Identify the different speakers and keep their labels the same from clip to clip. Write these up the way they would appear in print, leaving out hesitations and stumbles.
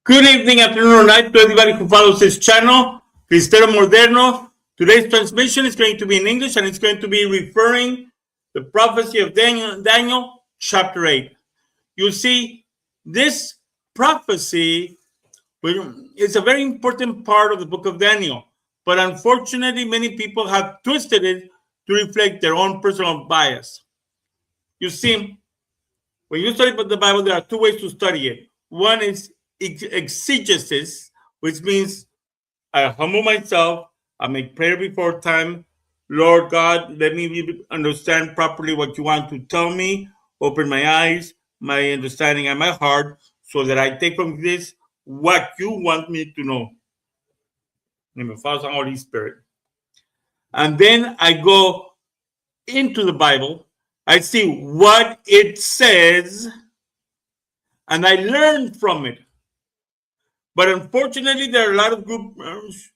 Speaker 1: Good evening, afternoon, or night to everybody who follows this channel, Cristero Moderno. Today's transmission is going to be in English, and it's going to be referring the prophecy of Daniel chapter 8. You see, this prophecy is a very important part of the book of Daniel, but unfortunately, many people have twisted it to reflect their own personal bias. You see, when you study the Bible, there are two ways to study it. One is exegesis, which means I humble myself, I make prayer before time. Lord God, let me understand properly what you want to tell me. Open my eyes, my understanding, and my heart, so that I take from this what you want me to know. In the Father and Holy Spirit. And then I go into the Bible, I see what it says, and I learn from it. But unfortunately, there are a lot of groups,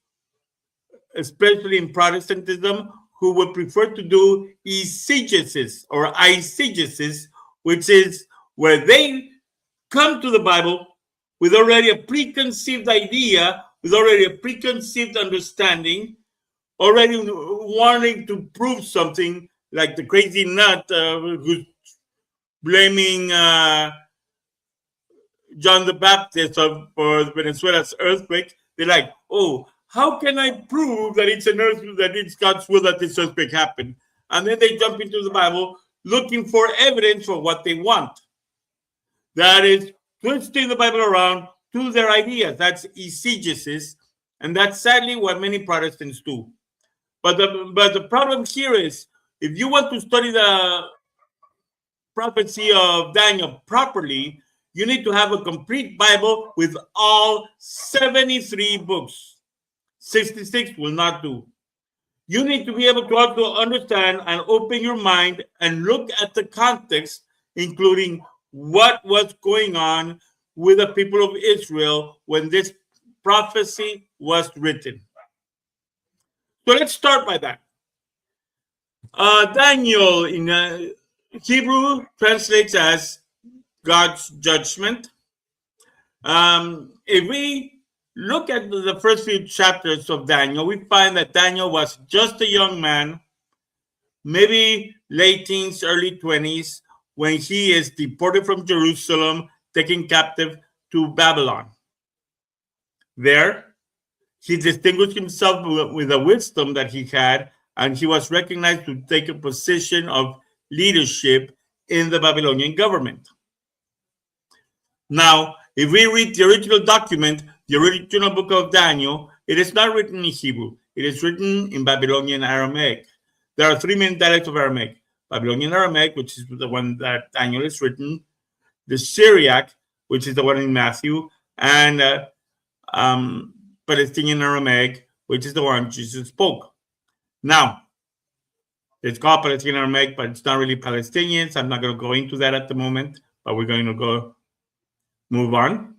Speaker 1: especially in Protestantism, who would prefer to do eisegesis or eisegesis, which is where they come to the Bible with already a preconceived idea, with already a preconceived understanding, already wanting to prove something, like the crazy nut who's blaming John the Baptist for Venezuela's earthquake. They're like, oh, how can I prove that it's an earthquake, that it's God's will that this earthquake happened? And then they jump into the Bible looking for evidence for what they want. That is twisting the Bible around to their ideas. That's eisegesis, and that's sadly what many Protestants do. But the problem here is, if you want to study the prophecy of Daniel properly, you need to have a complete Bible with all 73 books. 66 will not do. You need to be able to also understand and open your mind and look at the context, including what was going on with the people of Israel when this prophecy was written. So let's start by that. Daniel in Hebrew translates as God's judgment. If we look at the first few chapters of Daniel, we find that Daniel was just a young man, maybe late teens, early 20s, when he is deported from Jerusalem, taken captive to Babylon. There, he distinguished himself with the wisdom that he had, and he was recognized to take a position of leadership in the Babylonian government. Now, if we read the original document, the original book of Daniel, it is not written in Hebrew. It is written in Babylonian Aramaic. There are three main dialects of Aramaic. Babylonian Aramaic, which is the one that Daniel is written, the Syriac, which is the one in Matthew, and Palestinian Aramaic, which is the one Jesus spoke. Now, it's called Palestinian Aramaic, but it's not really Palestinian, so I'm not going to go into that at the moment, but we're going to move on.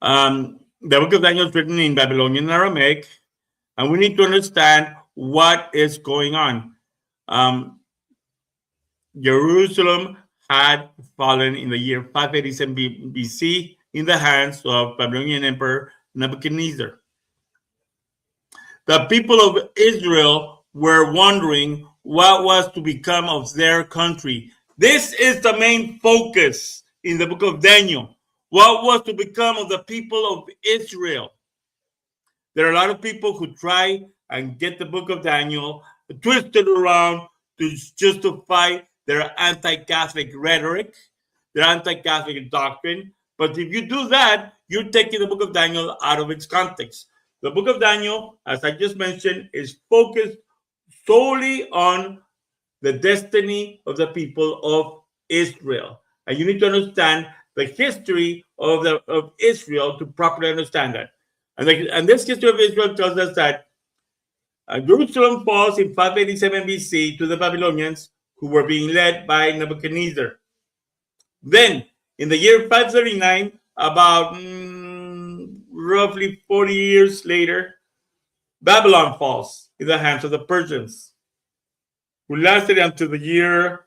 Speaker 1: The book of Daniel is written in Babylonian Aramaic, and we need to understand what is going on. Jerusalem had fallen in the year 587 BC in the hands of Babylonian Emperor Nebuchadnezzar. The people of Israel were wondering what was to become of their country. This is the main focus in the book of Daniel. What was to become of the people of Israel? There are a lot of people who try and get the book of Daniel twisted around to justify their anti-Catholic rhetoric, their anti-Catholic doctrine. But if you do that, you're taking the book of Daniel out of its context. The book of Daniel, as I just mentioned, is focused solely on the destiny of the people of Israel. And you need to understand the history of Israel to properly understand that. And this history of Israel tells us that Jerusalem falls in 587 BC to the Babylonians, who were being led by Nebuchadnezzar. Then, in the year 539, about roughly 40 years later, Babylon falls in the hands of the Persians, who lasted until the year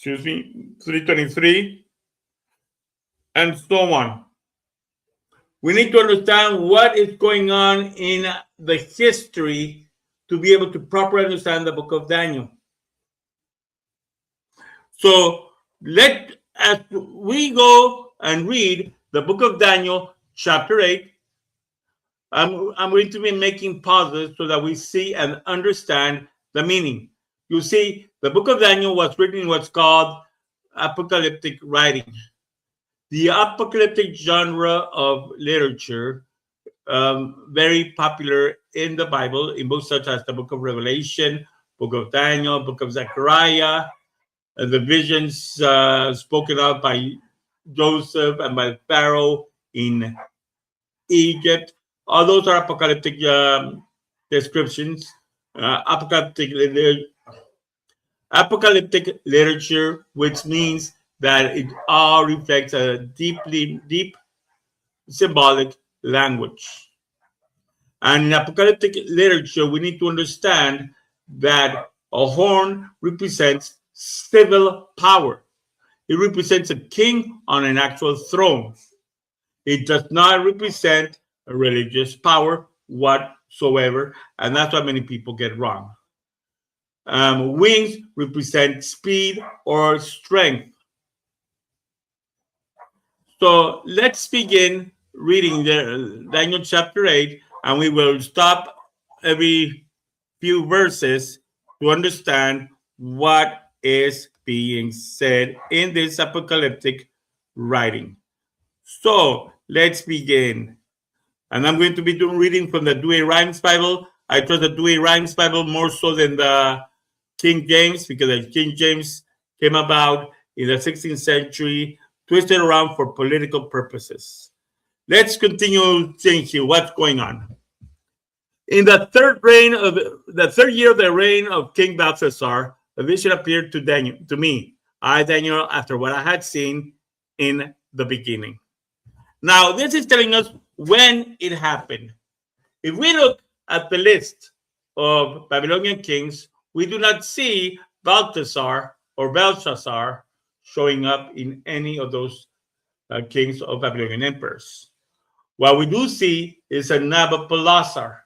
Speaker 1: 323, and so on. We need to understand what is going on in the history to be able to properly understand the book of Daniel. So as we go and read the book of Daniel, chapter 8, I'm going to be making pauses so that we see and understand the meaning. You see, the book of Daniel was written in what's called apocalyptic writing. The apocalyptic genre of literature, very popular in the Bible, in books such as the book of Revelation, book of Daniel, book of Zechariah, the visions spoken of by Joseph and by Pharaoh in Egypt. All those are apocalyptic descriptions. Apocalyptic literature, which means that it all reflects a deep symbolic language. And in apocalyptic literature, we need to understand that a horn represents civil power. It represents a king on an actual throne. It does not represent a religious power whatsoever, and that's why many people get wrong. Wings represent speed or strength. So let's begin reading Daniel chapter 8, and we will stop every few verses to understand what is being said in this apocalyptic writing. So let's begin. And I'm going to be reading from the Douay-Rheims Bible. I trust the Douay-Rheims Bible more so than the King James, because the King James came about in the 16th century, twisted around for political purposes. Let's continue seeing here what's going on. In the third year of the reign of King Belshazzar, a vision appeared to me, I, Daniel, after what I had seen in the beginning. Now, this is telling us when it happened. If we look at the list of Babylonian kings, we do not see Belshazzar showing up in any of those kings of Babylonian emperors. What we do see is a Nabopolassar.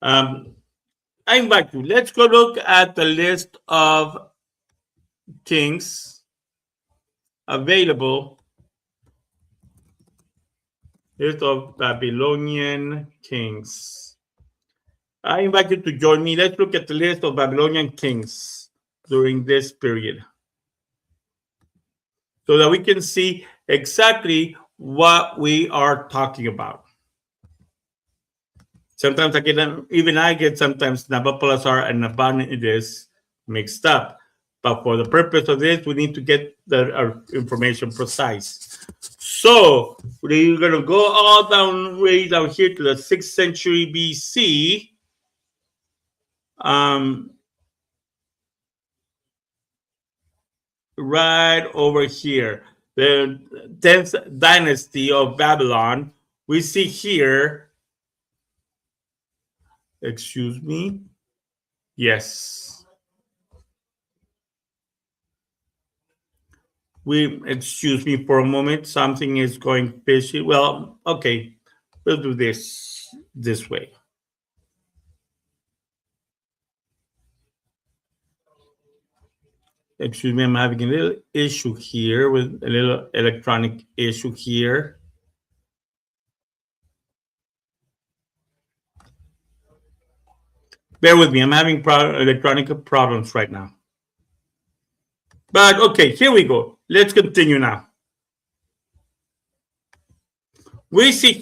Speaker 1: I invite you, let's go look at the list of kings available. List of Babylonian kings. I invite you to join me. Let's look at the list of Babylonian kings during this period, so that we can see exactly what we are talking about. Sometimes I get sometimes Nabopolassar and Nabonidus mixed up. But for the purpose of this, we need to get our information precise. So we're going to go all way down here to the 6th century BC. Right over here, the 10th dynasty of Babylon. We see here, excuse me, yes. Excuse me for a moment, something is going fishy. Well, okay, we'll do this way. Excuse me, I'm having a little issue here with a little electronic issue here. Bear with me, I'm having electronic problems right now. But okay, here we go. Let's continue now. We see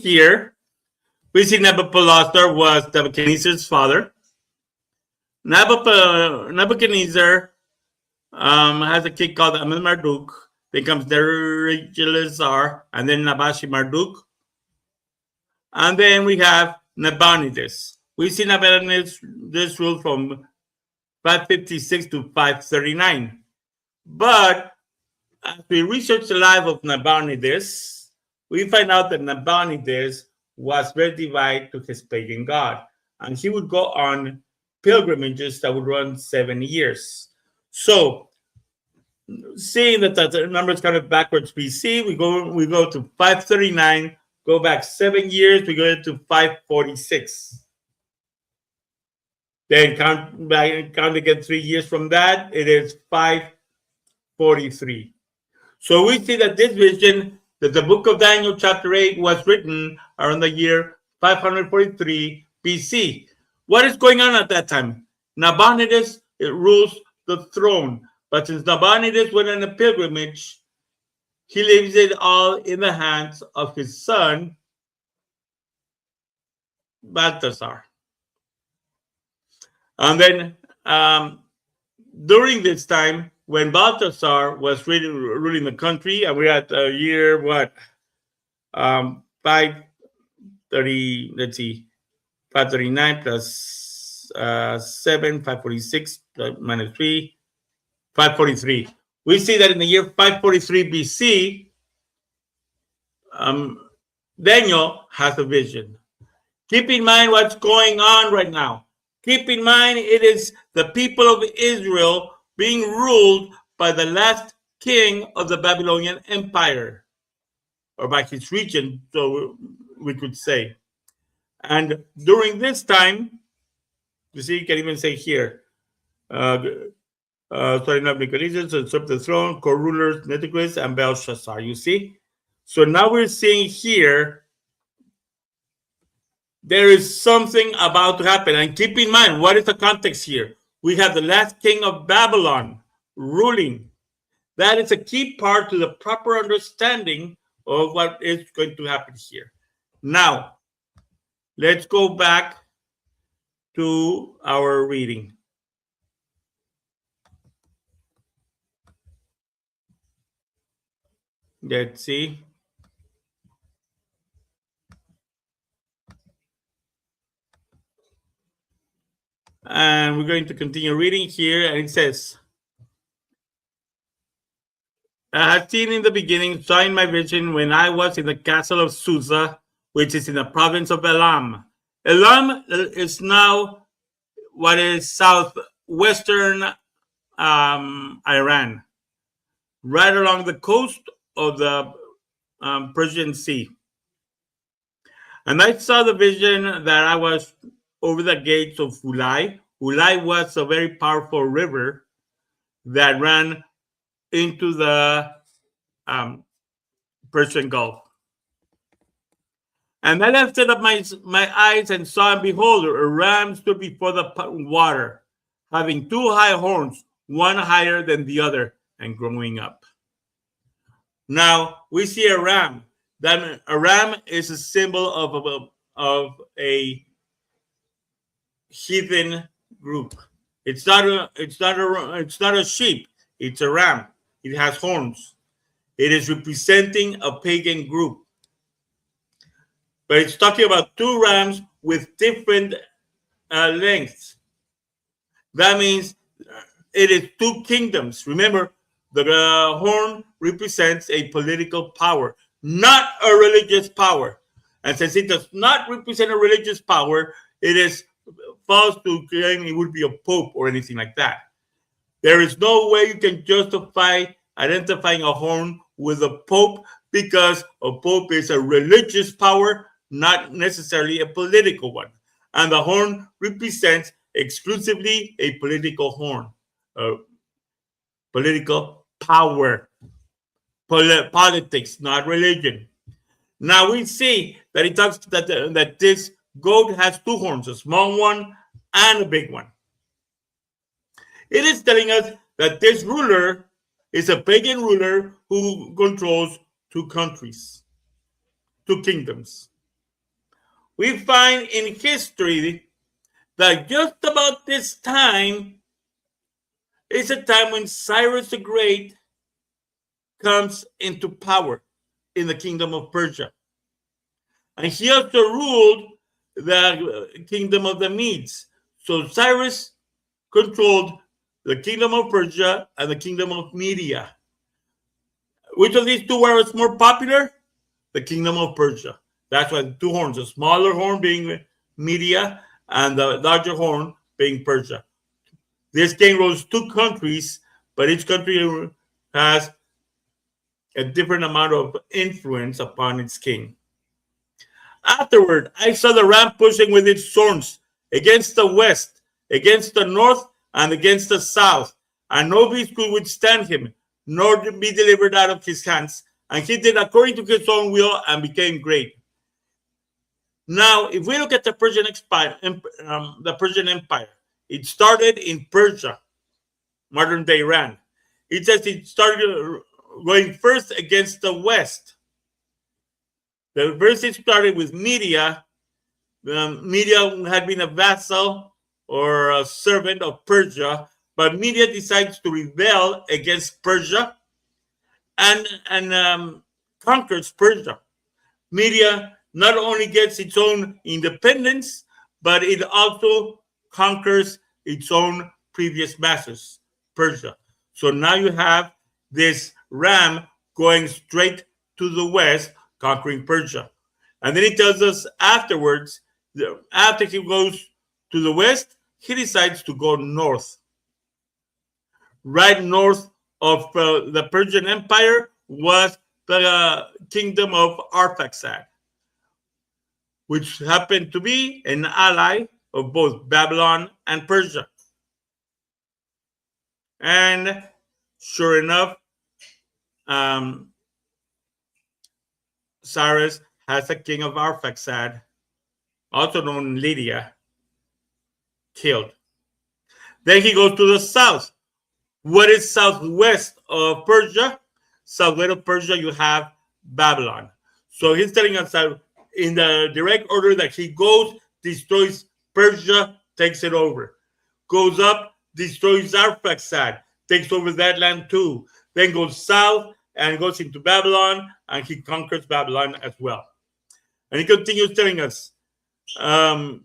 Speaker 1: Nabopolassar was Nebuchadnezzar's father. Nebuchadnezzar has a kid called Amel-Marduk. Then comes Nebuchadnezzar, and then Nabashi-Marduk. And then we have Nabonidus. We see Nabonidus ruled from 556 to 539. But as we research the life of Nabonidus, we find out that Nabonidus was very devout to his pagan god, and he would go on pilgrimages that would run 7 years. So, seeing that the number is kind of backwards BC, we go to 539 Go back 7 years, we go into 546. Then count again 3 years from that, it is 543. So we see that this vision, that the book of Daniel chapter 8 was written around the year 543 BC. What is going on at that time? Nabonidus rules the throne, but since Nabonidus went on a pilgrimage, he leaves it all in the hands of his son, Balthasar. And then during this time, when Balthasar was ruling the country, and we're at the year, 530, let's see, 539 plus 7, 546 minus 3, 543. We see that in the year 543 BC, Daniel has a vision. Keep in mind what's going on right now. Keep in mind it is the people of Israel being ruled by the last king of the Babylonian Empire, or by his region, so we could say. And during this time, you see, you can even say here, starting up Nebuchadnezzar, usurped the throne, co-rulers, Nebuchadnezzar, and Belshazzar, you see? So now we're seeing here, there is something about to happen. And keep in mind, what is the context here? We have the last king of Babylon ruling. That is a key part to the proper understanding of what is going to happen here. Now, let's go back to our reading. Let's see. And we're going to continue reading here, and it says, I had seen in the beginning, saw in my vision when I was in the castle of Susa, which is in the province of Elam. Elam is now what is southwestern Iran, right along the coast of the Persian Sea. And I saw the vision that I was over the gates of Ulai. Ulai was a very powerful river that ran into the Persian Gulf. And I lifted up my eyes and saw, and behold, a ram stood before the water, having 2 high horns, one higher than the other, and growing up. Now we see a ram. That a ram is a symbol of a heathen group. It's not a sheep. It's a ram. It has horns. It is representing a pagan group. But it's talking about 2 rams with different lengths. That means it is 2 kingdoms. Remember, the horn represents a political power, not a religious power. And since it does not represent a religious power, it is false to claim it would be a pope or anything like that. There is no way you can justify identifying a horn with a pope, because a pope is a religious power, not necessarily a political one. And the horn represents exclusively a political horn, political power, politics, not religion. Now we see that it talks that this goat has 2 horns, a small one and a big one. It is telling us that this ruler is a pagan ruler who controls 2 countries, 2 kingdoms. We find in history that just about this time is a time when Cyrus the Great comes into power in the kingdom of Persia. And he also ruled the kingdom of the Medes. So Cyrus controlled the kingdom of Persia and the kingdom of Media. Which of these 2 was more popular? The kingdom of Persia. That's why the 2 horns, the smaller horn being Media and the larger horn being Persia. This king rules 2 countries, but each country has a different amount of influence upon its king. Afterward, I saw the ram pushing with its horns against the west, against the north, and against the south, and no beast could withstand him, nor be delivered out of his hands. And he did according to his own will and became great. Now, if we look at the Persian Empire, it started in Persia, modern day Iran. It says it started going first against the west. The first it started with Media. Media had been a vassal or a servant of Persia, but Media decides to rebel against Persia and conquers Persia. Media not only gets its own independence, but it also conquers its own previous masters, Persia. So now you have this ram going straight to the west, conquering Persia. And then he tells us afterwards, after he goes to the west, he decides to go north. Right north of the Persian Empire was the kingdom of Arphaxad, which happened to be an ally of both Babylon and Persia. And sure enough, Cyrus has a king of Arphaxad, also known Lydia, killed. Then he goes to the south. What is southwest of Persia? Southwest of Persia, you have Babylon. So he's telling us that in the direct order that he goes, destroys Persia, takes it over. Goes up, destroys Arphaxad, takes over that land too. Then goes south and goes into Babylon, and he conquers Babylon as well. And he continues telling us that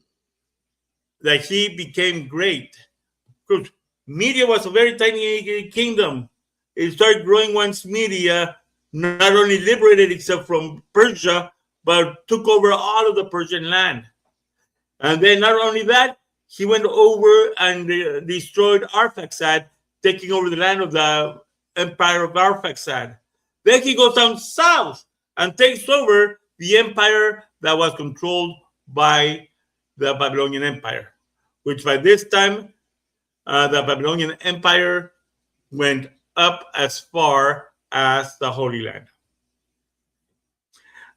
Speaker 1: he became great. Because Media was a very tiny kingdom. It started growing once Media not only liberated itself from Persia, but took over all of the Persian land. And then not only that, he went over and destroyed Arphaxad, taking over the land of the empire of Arphaxad. Then he goes down south and takes over the empire that was controlled by the Babylonian Empire, which by this time, the Babylonian Empire went up as far as the Holy Land.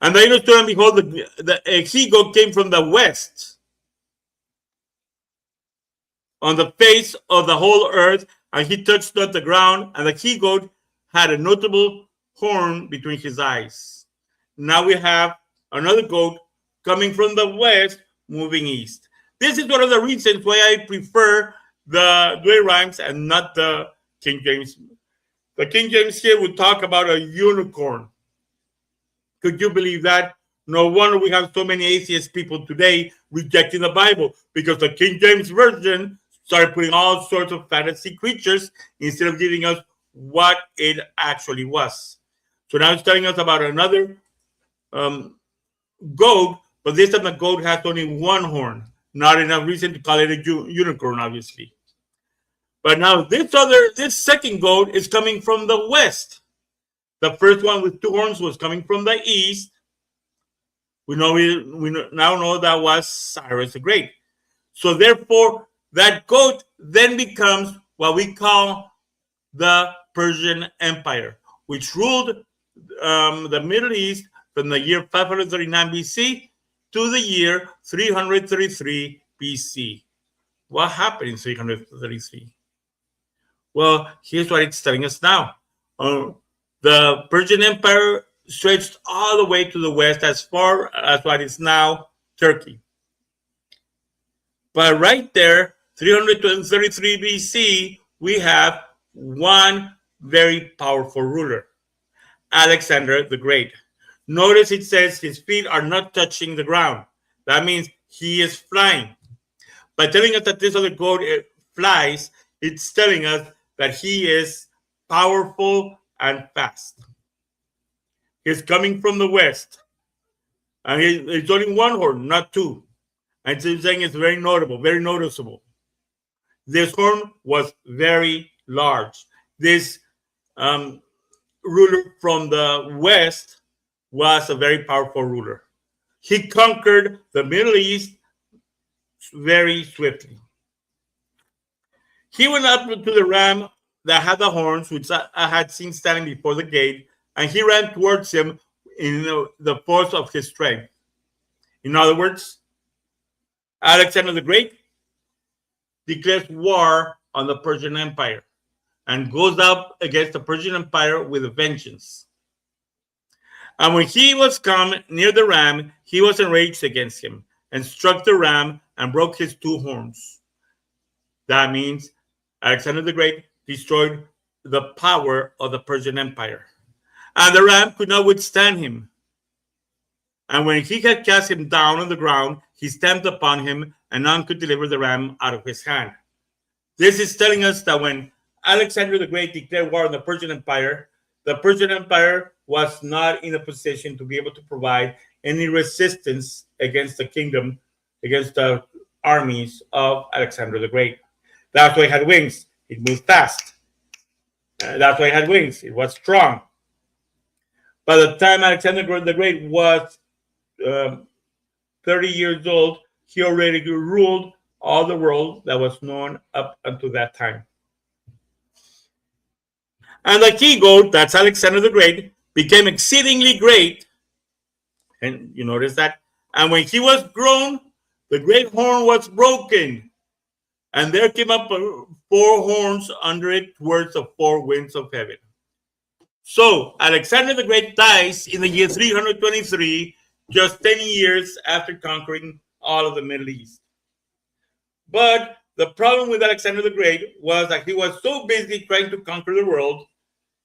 Speaker 1: And the angel stood, and behold, the he-goat came from the west on the face of the whole earth, and he touched not the ground, and the he-goat had a notable horn between his eyes. Now we have another goat coming from the west, moving east. This is one of the reasons why I prefer the Douay Rhymes and not the King James. The King James here would talk about a unicorn. Could you believe that? No wonder we have so many atheist people today rejecting the Bible, because the King James Version started putting all sorts of fantasy creatures instead of giving us what it actually was. So now it's telling us about another goat, but this time the goat has only one horn. Not enough reason to call it a unicorn, obviously. But now this second goat is coming from the west. The first one with two horns was coming from the east. We now know that was Cyrus the Great. So therefore, that goat then becomes what we call the Persian Empire, which ruled the Middle East from the year 539 BC to the year 333 BC. What happened in 333? Well, here's what it's telling us now. The Persian Empire stretched all the way to the west as far as what is now Turkey. But right there, 333 BC, we have one very powerful ruler, Alexander the Great. Notice it says his feet are not touching the ground. That means he is flying. By telling us that this other goat flies, it's telling us that he is powerful and fast. He's coming from the west. And he's only one horn, not two. And so he's saying it's very notable, very noticeable. This horn was very large. This ruler from the west was a very powerful ruler. he conquered the Middle East very swiftly. He went up to the ram that had the horns, which I had seen standing before the gate, and he ran towards him in the force of his strength. In other words, Alexander the Great declares war on the Persian Empire and goes up against the Persian Empire with a vengeance. And when he was come near the ram, he was enraged against him and struck the ram and broke his two horns. That means Alexander the Great destroyed the power of the Persian Empire. And the ram could not withstand him. And when he had cast him down on the ground, he stamped upon him, and none could deliver the ram out of his hand. This is telling us that when Alexander the Great declared war on the Persian Empire was not in a position to be able to provide any resistance against the kingdom, against the armies of Alexander the Great. That's why it had wings. It moved fast. That's why it had wings. It was strong. By the time Alexander the Great was 30 years old, he already ruled all the world that was known up until that time. And the he-goat, that's Alexander the Great, became exceedingly great. And you notice that. And when he was grown, the great horn was broken. And there came up 4 horns under it towards the 4 winds of heaven. So Alexander the Great dies in the year 323, just 10 years after conquering all of the Middle East. But the problem with Alexander the Great was that he was so busy trying to conquer the world,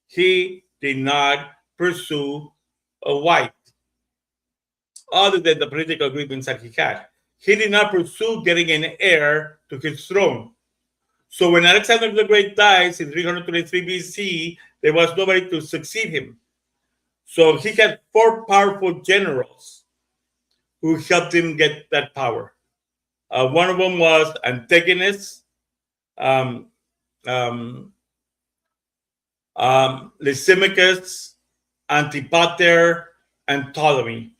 Speaker 1: he did not pursue a wife, other than the political grievance that he had. He did not pursue getting an heir to his throne. So when Alexander the Great dies in 323 BC, there was nobody to succeed him. So he had 4 powerful generals who helped him get that power. One of them was Antigonus, Lysimachus, Antipater, and Ptolemy.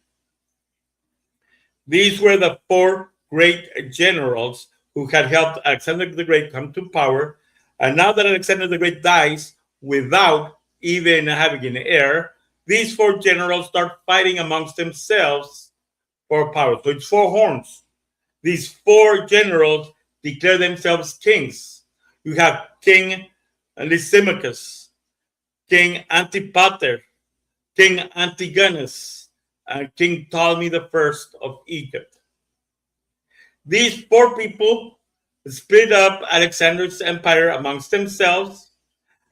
Speaker 1: These were the 4 great generals who had helped Alexander the Great come to power. And now that Alexander the Great dies without even having an heir, these 4 generals start fighting amongst themselves for power. So it's 4 horns. These 4 generals declare themselves kings. You have King Lysimachus, King Antipater, King Antigonus, and King Ptolemy I of Egypt. These 4 people split up Alexander's empire amongst themselves.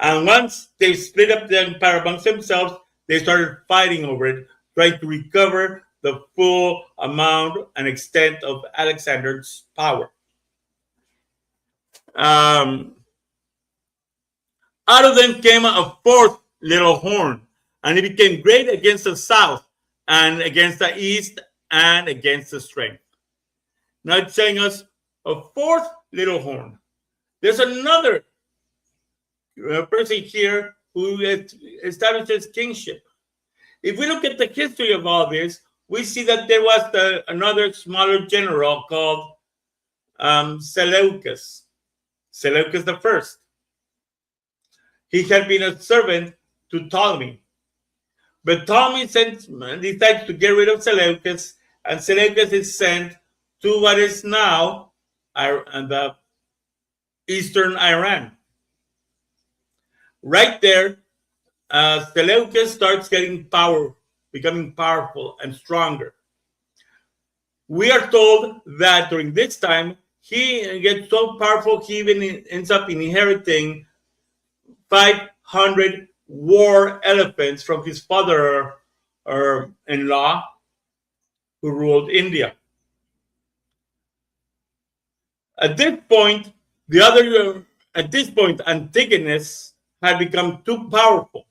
Speaker 1: And once they split up the empire amongst themselves, they started fighting over it, trying to recover the full amount and extent of Alexander's power. Out of them came a 4th little horn, and it became great against the south and against the east and against the strength. Now it's saying us a 4th little horn. There's another person here who establishes kingship. If we look at the history of all this, we see that there was another smaller general called Seleucus. Seleucus I. He had been a servant to Ptolemy. But Ptolemy decides to get rid of Seleucus, and Seleucus is sent to what is now the eastern Iran. Right there, Seleucus starts getting power, becoming powerful and stronger. We are told that during this time, he gets so powerful, he even ends up inheriting 500 war elephants from his father-in-law who ruled India. At this point, Antigonus had become too powerful.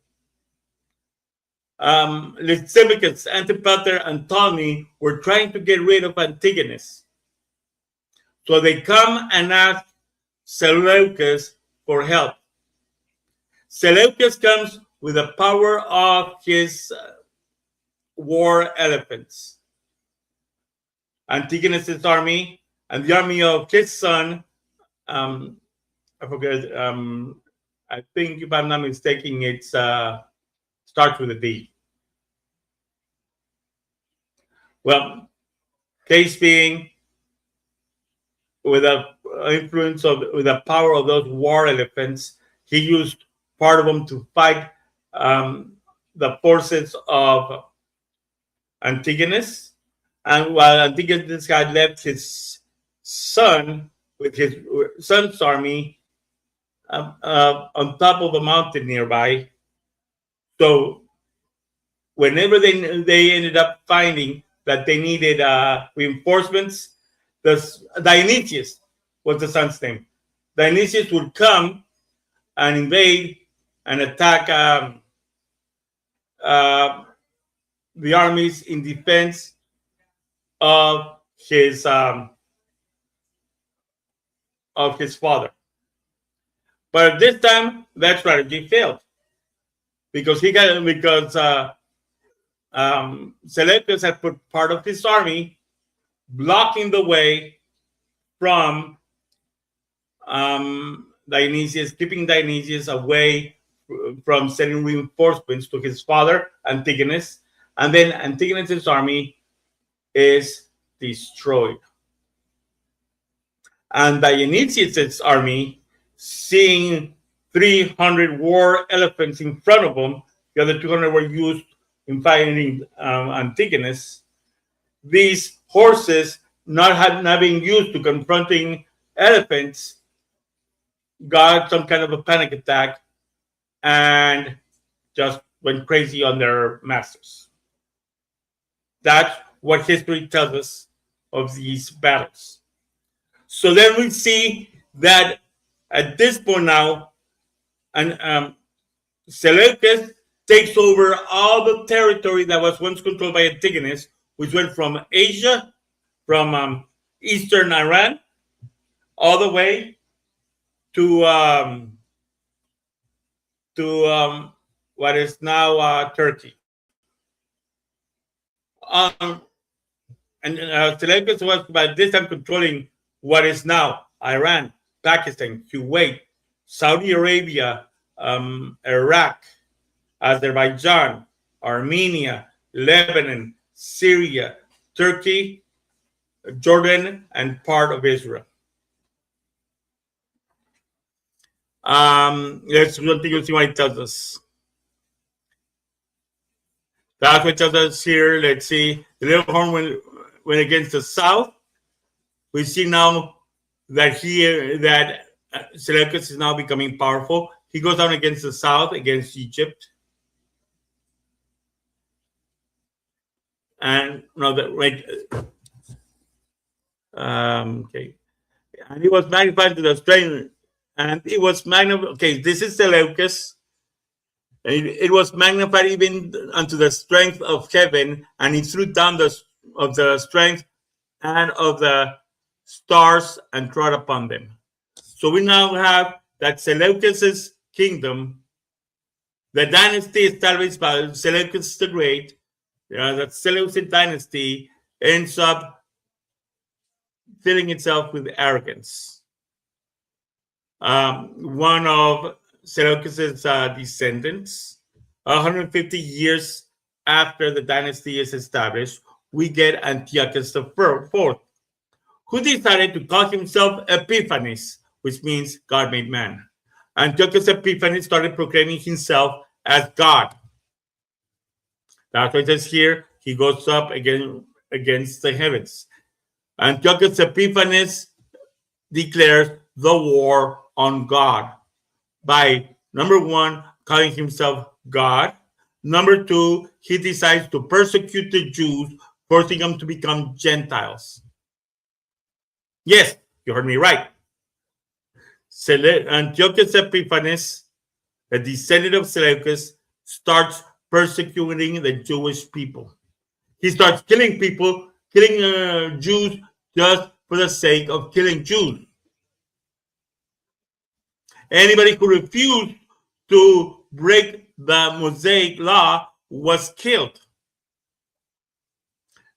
Speaker 1: Lysimachus, Antipater, and Ptolemy were trying to get rid of Antigonus. So they come and ask Seleucus for help. Seleucus comes with the power of his war elephants. Antigonus's army and the army of his son. I forget. I think, if I'm not mistaken, it's starts with a D. Well, case being, with the influence of, with the power of those war elephants, he used part of them to fight the forces of Antigonus. And while Antigonus had left his son with his son's army on top of a mountain nearby, so whenever they ended up finding that they needed reinforcements, Dionysius was the son's name. Dionysius would come and invade and attack the armies in defense of his father. But this time, that strategy failed because Seleucus had put part of his army blocking the way from Dionysius, keeping Dionysius away from sending reinforcements to his father, Antigonus, and then Antigonus's army is destroyed. And Dionysius' army, seeing 300 war elephants in front of them, the other 200 were used in fighting Antigonus. These horses, not being used to confronting elephants, got some kind of a panic attack and just went crazy on their masters. That's what history tells us of these battles. So then we see that at this point now, and Seleucus takes over all the territory that was once controlled by Antigonus, which went from Asia, from eastern Iran, all the way to what is now Turkey. And Seleucus was by this time controlling what is now Iran, Pakistan, Kuwait, Saudi Arabia, Iraq, Azerbaijan, Armenia, Lebanon, Syria, Turkey, Jordan, and part of Israel. Let's continue to see what it tells us. That's what it tells us here. Let's see. The little horn went against the south. We see now that Seleucus is now becoming powerful. He goes down against the south, against Egypt. And okay. And it was magnified to the strength. And it was magnified. Okay, this is Seleucus. It was magnified even unto the strength of heaven, and he threw down of the strength and of the stars and trod upon them. So we now have that Seleucus's kingdom, the dynasty established by Seleucus the Great, that Seleucid dynasty ends up filling itself with arrogance. One of Seleucus's descendants, 150 years after the dynasty is established, we get Antiochus IV, who decided to call himself Epiphanes, which means God made man. Antiochus Epiphanes started proclaiming himself as God. That's what it says here. He goes up against the heavens. Antiochus Epiphanes declares the war on God by, number one, calling himself God. Number two, he decides to persecute the Jews, forcing them to become Gentiles. Yes, you heard me right. Antiochus Epiphanes, a descendant of Seleucus, starts persecuting the Jewish people. He starts killing people, killing Jews just for the sake of killing Jews. Anybody who refused to break the Mosaic law was killed.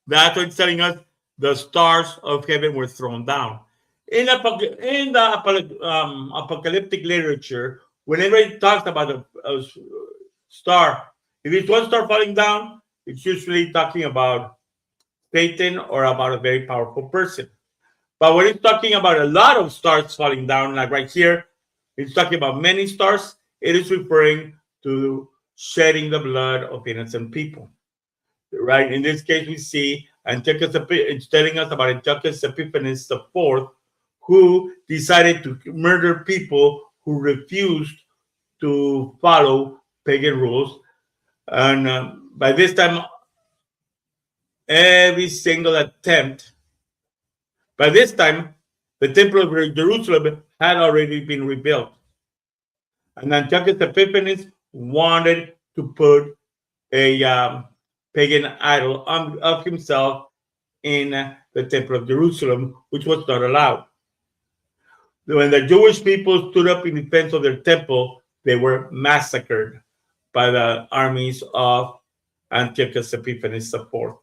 Speaker 1: That's what it's telling us, the stars of heaven were thrown down. In the apocalyptic literature, whenever it talks about a star, if it's one star falling down, it's usually talking about Satan or about a very powerful person. But when it's talking about a lot of stars falling down, like right here, it's talking about many stars, it is referring to shedding the blood of innocent people. Right? In this case, we see Antiochus, it's telling us about Antiochus Epiphanes IV, who decided to murder people who refused to follow pagan rules. And by this time, every single attempt, by this time, the Temple of Jerusalem had already been rebuilt. And Antiochus Epiphanes wanted to put a pagan idol of himself in the Temple of Jerusalem, which was not allowed. When the Jewish people stood up in defense of their temple, they were massacred by the armies of Antiochus Epiphanes IV.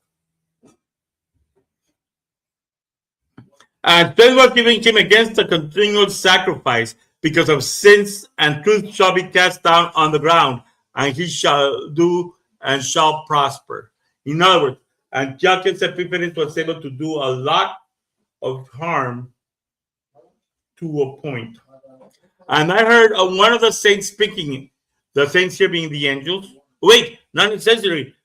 Speaker 1: And then was given him against a continual sacrifice because of sins, and truth shall be cast down on the ground, and he shall do and shall prosper. In other words, Antiochus Epiphanes was able to do a lot of harm to a point. And I heard one of the saints speaking, the saints here being the angels. Wait, not necessarily.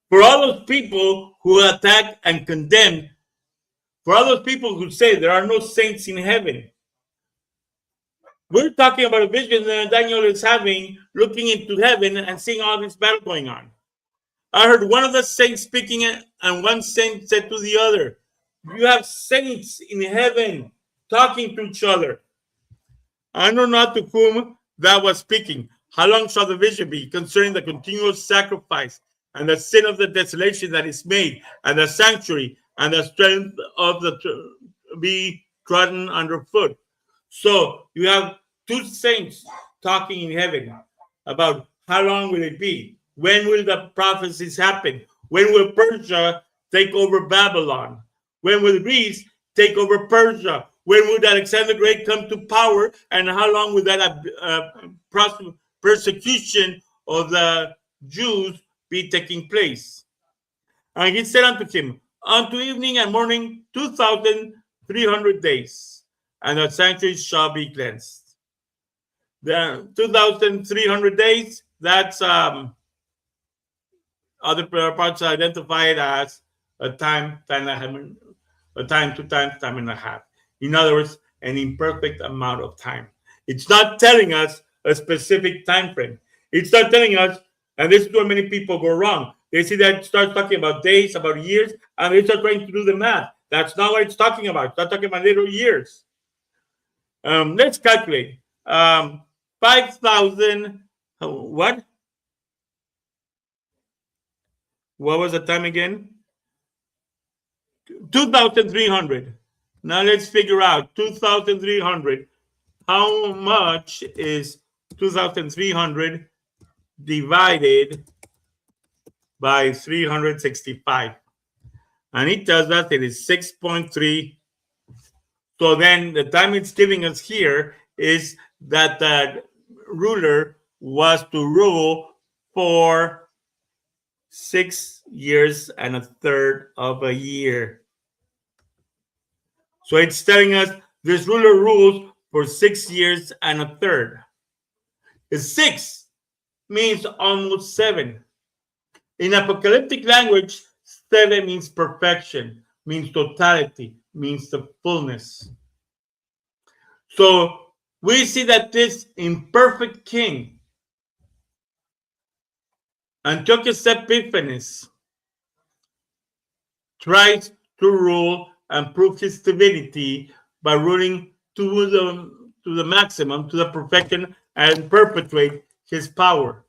Speaker 1: For all those people who attack and condemn, for all those people who say there are no saints in heaven, we're talking about a vision that Daniel is having, looking into heaven and seeing all this battle going on. I heard one of the saints speaking, and one saint said to the other, "You have saints in heaven talking to each other." I know not to whom that was speaking. How long shall the vision be concerning the continual sacrifice and the sin of the desolation that is made, and the sanctuary and the strength of the be trodden underfoot? So you have two saints talking in heaven about how long will it be? When will the prophecies happen? When will Persia take over Babylon? When will Greece take over Persia? When would Alexander the Great come to power? And how long will that persecution of the Jews be taking place? And he said unto him, unto evening and morning 2,300 days, and the sanctuary shall be cleansed. The 2,300 days, that's other parts identified as a time, time and a time, 2 times, time and a half. In other words, an imperfect amount of time. It's not telling us a specific time frame. It's not telling us, and this is where many people go wrong. They see that it starts talking about days, about years, and they start trying to do the math. That's not what it's talking about. It's not talking about little years. Let's calculate. 5,000, what? What was the time again? 2,300. Now let's figure out 2,300. How much is 2,300 divided by 365? And it tells us it is 6.3. So then the time it's giving us here is that the ruler was to rule for 6 years and a third of a year. So it's telling us this ruler rules for 6 years and a third. 6 means almost 7. In apocalyptic language, 7 means perfection, means totality, means the fullness. So we see that this imperfect king, Antiochus Epiphanes, tries to rule and prove his divinity by ruling to the maximum, to the perfection, and perpetuate his power.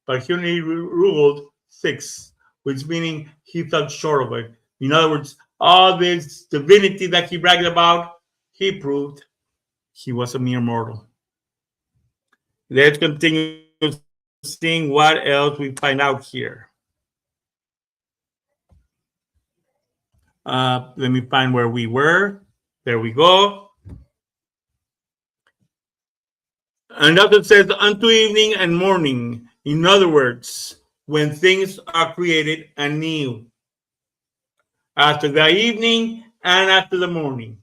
Speaker 1: But he only ruled 6, which meaning he fell short of it. In other words, all this divinity that he bragged about, he proved he was a mere mortal. Let's continue seeing what else we find out here. Let me find where we were. There we go. And that's it says, unto evening and morning. In other words, when things are created anew. After the evening and after the morning.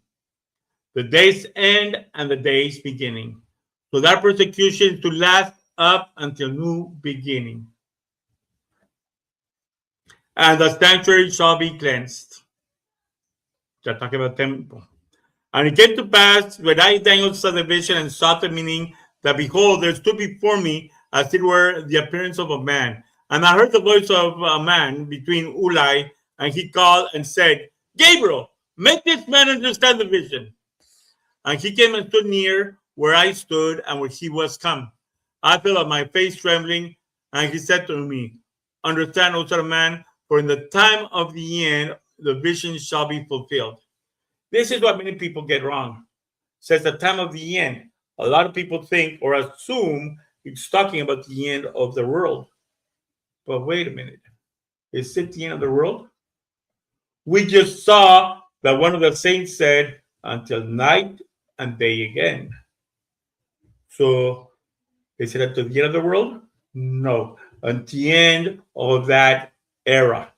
Speaker 1: The day's end and the day's beginning. So that persecution is to last up until new beginning. And the sanctuary shall be cleansed. Just talking about temple. And it came to pass, when I, Daniel, saw the vision and saw the meaning, that behold, there stood before me, as it were, the appearance of a man. And I heard the voice of a man between Ulai, and he called and said, Gabriel, make this man understand the vision. And he came and stood near where I stood and where he was come. I fell on my face trembling, and he said to me, understand, O son of man, for in the time of the end, the vision shall be fulfilled. This is what many people get wrong. It says the time of the end. A lot of people think or assume it's talking about the end of the world. But wait a minute. Is it the end of the world? We just saw that one of the saints said, until night and day again. So is it until the end of the world? No. Until the end of that era.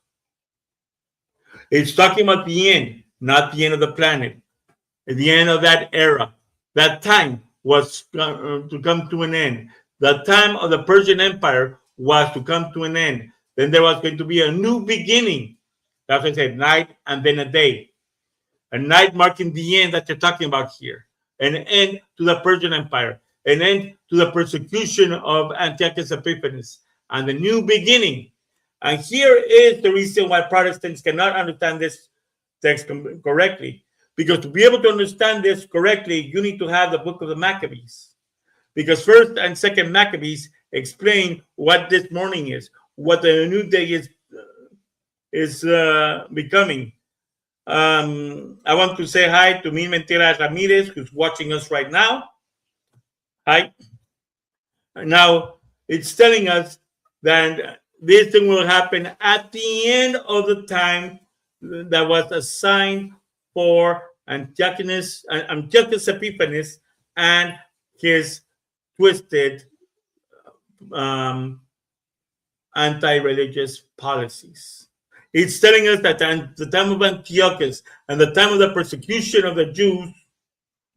Speaker 1: It's talking about the end, not the end of the planet. At the end of that era. That time was to come to an end. The time of the Persian Empire was to come to an end. Then there was going to be a new beginning. That's what I said, night and then a day. A night marking the end that you're talking about here. An end to the Persian Empire. An end to the persecution of Antiochus Epiphanes. And the new beginning. And here is the reason why Protestants cannot understand this text correctly. Because to be able to understand this correctly, you need to have the book of the Maccabees. Because first and second Maccabees explain what this morning is, what the new day is becoming. I want to say hi to Min Mentira Ramirez, who's watching us right now. Hi. Now, it's telling us that this thing will happen at the end of the time that was assigned for Antiochus Epiphanes and his twisted anti-religious policies. It's telling us that the time of Antiochus and the time of the persecution of the Jews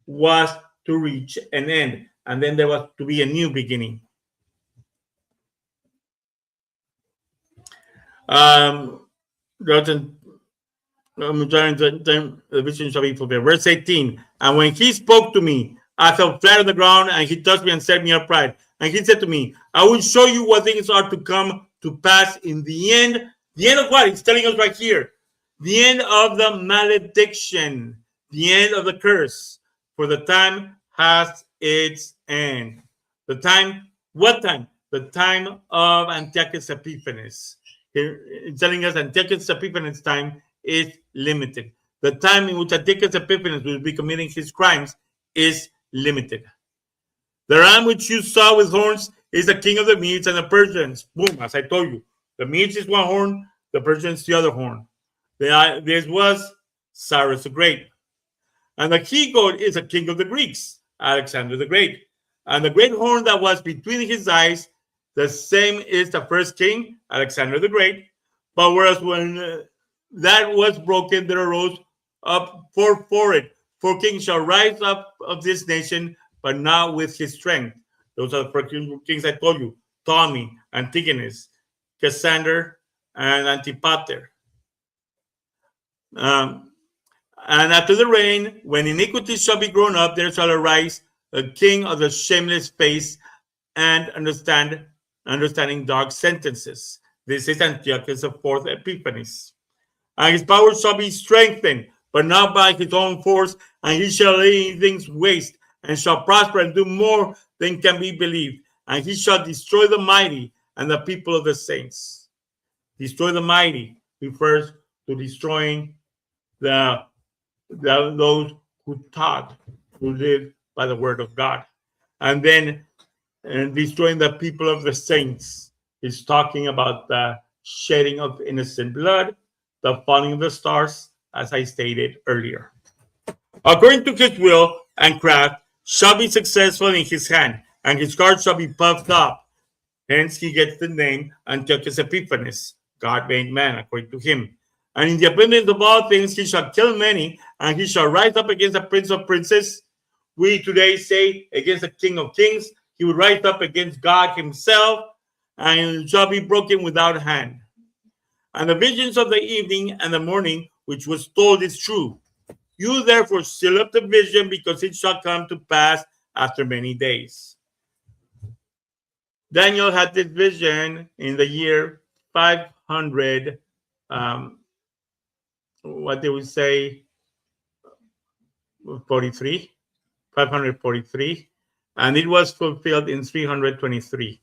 Speaker 1: was to reach an end, and then there was to be a new beginning. The vision shall be fulfilled. Verse 18. And when he spoke to me, I fell flat on the ground, and he touched me and set me upright. And he said to me, I will show you what things are to come to pass in the end. The end of what? He's telling us right here. The end of the malediction. The end of the curse. For the time has its end. The time, what time? The time of Antiochus Epiphanes. It's telling us Antiochus Epiphanes' time is limited. The time in which Antiochus Epiphanes will be committing his crimes is limited. The ram which you saw with horns is the king of the Medes and the Persians. Boom, as I told you. The Medes is one horn, the Persians the other horn. This was Cyrus the Great. And the he goat is a king of the Greeks, Alexander the Great. And the great horn that was between his eyes, the same is the first king, Alexander the Great. But whereas when that was broken, there arose up for it. 4 kings shall rise up of this nation, but not with his strength. Those are the 4 kings I told you. Ptolemy, Antigonus, Cassander, and Antipater. And after the reign, when iniquity shall be grown up, there shall arise a king of the shameless face and understanding dark sentences. This is Antiochus the 4th Epiphanes. And his power shall be strengthened, but not by his own force, and he shall lay things waste, and shall prosper and do more than can be believed. And he shall destroy the mighty and the people of the saints. Destroy the mighty refers to destroying those who taught, who lived by the word of God. And then destroying the people of the saints is talking about the shedding of innocent blood, the falling of the stars, as I stated earlier. According to his will and craft shall be successful in his hand, and his heart shall be puffed up. Hence he gets the name Antiochus Epiphanes, God made man, according to him. And in the abundance of all things he shall kill many, and he shall rise up against the prince of princes. We today say against the King of kings. He would rise up against God himself, and shall be broken without hand. And the visions of the evening and the morning, which was told, is true. You therefore seal up the vision, because it shall come to pass after many days. Daniel had this vision in the year 500, what they would say, 43, 543, and it was fulfilled in 323,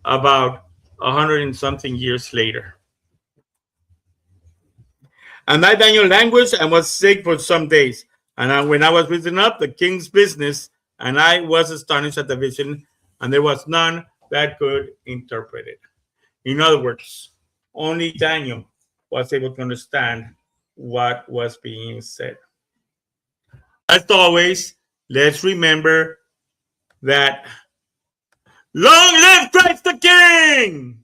Speaker 1: about 100 and something years later. And I, Daniel, languished and was sick for some days. And when I was risen up, the king's business, and I was astonished at the vision, and there was none that could interpret it. In other words, only Daniel was able to understand what was being said. As always, let's remember that long live Christ the King!